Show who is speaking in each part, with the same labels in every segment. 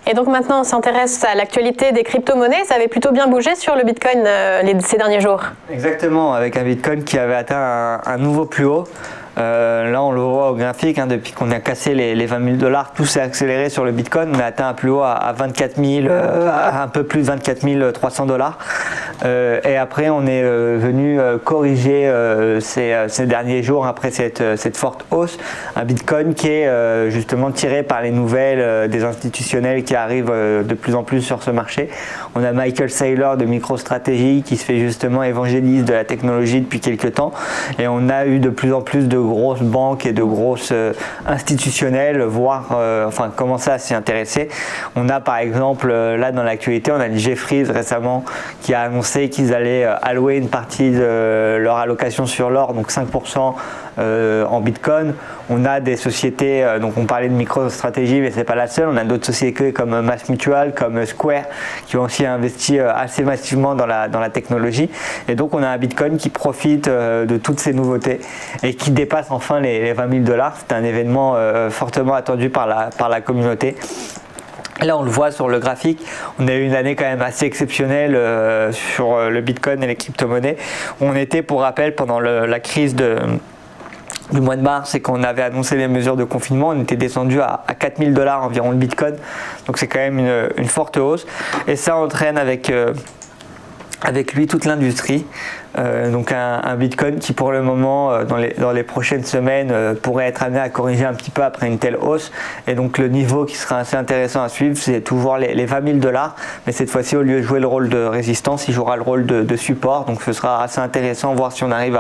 Speaker 1: Et donc maintenant, on s'intéresse à l'actualité des crypto-monnaies. Ça avait plutôt bien bougé sur le Bitcoin ces derniers jours.
Speaker 2: Exactement, avec un Bitcoin qui avait atteint un nouveau plus haut. Là, on le voit au graphique, depuis qu'on a cassé les 20 000 $, tout s'est accéléré sur le Bitcoin. On a atteint un plus haut à 24 000, un peu plus de 24 300 $. Et après, on est venu corriger ces derniers jours après cette forte hausse. Un Bitcoin qui est justement tiré par les nouvelles des institutionnels qui arrivent de plus en plus sur ce marché. On a Michael Saylor de MicroStrategy qui se fait justement évangéliste de la technologie depuis quelques temps. Et on a eu de plus en plus de grosses banques et de grosses institutionnelles commencer à s'y intéresser. On a par exemple là dans l'actualité, on a Jefferies récemment qui a annoncé qu'ils allaient allouer une partie de leur allocation sur l'or, donc 5% en Bitcoin. On a des sociétés, donc on parlait de MicroStrategy, mais c'est pas la seule. On a d'autres sociétés comme MassMutual, comme Square, qui ont aussi investi assez massivement dans la technologie. Et donc on a un Bitcoin qui profite de toutes ces nouveautés et qui dépasse enfin les 20 000 $. C'est un événement fortement attendu par la communauté. Là, on le voit sur le graphique, on a eu une année quand même assez exceptionnelle sur le Bitcoin et les crypto-monnaies. On était, pour rappel, pendant la crise du mois de mars, et qu'on avait annoncé les mesures de confinement, on était descendu à 4 000 $ environ le Bitcoin. Donc c'est quand même une forte hausse. Et ça entraîne avec lui toute l'industrie. Donc un Bitcoin qui pour le moment dans les prochaines semaines pourrait être amené à corriger un petit peu après une telle hausse, et donc le niveau qui sera assez intéressant à suivre, c'est toujours les 20 000 $, mais cette fois-ci au lieu de jouer le rôle de résistance, il jouera le rôle de support. Donc ce sera assez intéressant, voir si on arrive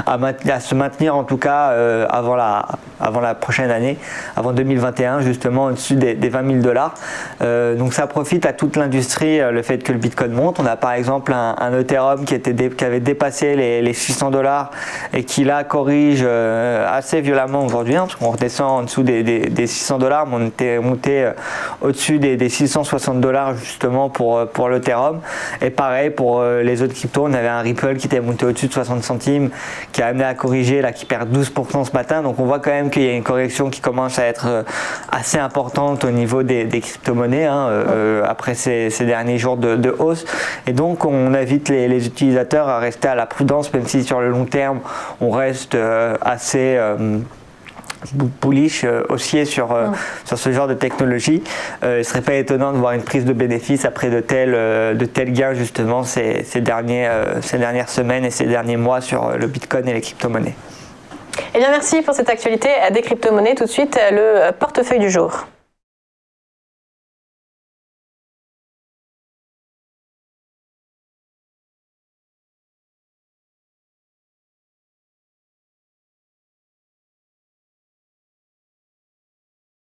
Speaker 2: à se maintenir en tout cas avant la prochaine année, avant 2021 justement, au-dessus des 20 000 $. Donc ça profite à toute l'industrie, le fait que le Bitcoin monte. On a par exemple un Ethereum qui avait dépassé les 600 $ et qui là corrige assez violemment aujourd'hui, parce qu'on redescend en dessous des 600 $, mais on était monté au-dessus des 660 $ justement pour l'Ethereum. Et pareil pour les autres cryptos, on avait un Ripple qui était monté au-dessus de 60 centimes, qui a amené à corriger, là qui perd 12% ce matin. Donc on voit quand même qu'il y a une correction qui commence à être assez importante au niveau des crypto-monnaies après ces derniers jours de hausse. Et donc on invite les utilisateurs à rester à la prudence, même si sur le long terme on reste assez bullish, haussier sur ce genre de technologie. Il ne serait pas étonnant de voir une prise de bénéfice après de tels gains justement ces dernières semaines et ces derniers mois sur le Bitcoin et les crypto-monnaies.
Speaker 1: Eh bien merci pour cette actualité des crypto-monnaies. Tout de suite le portefeuille du jour.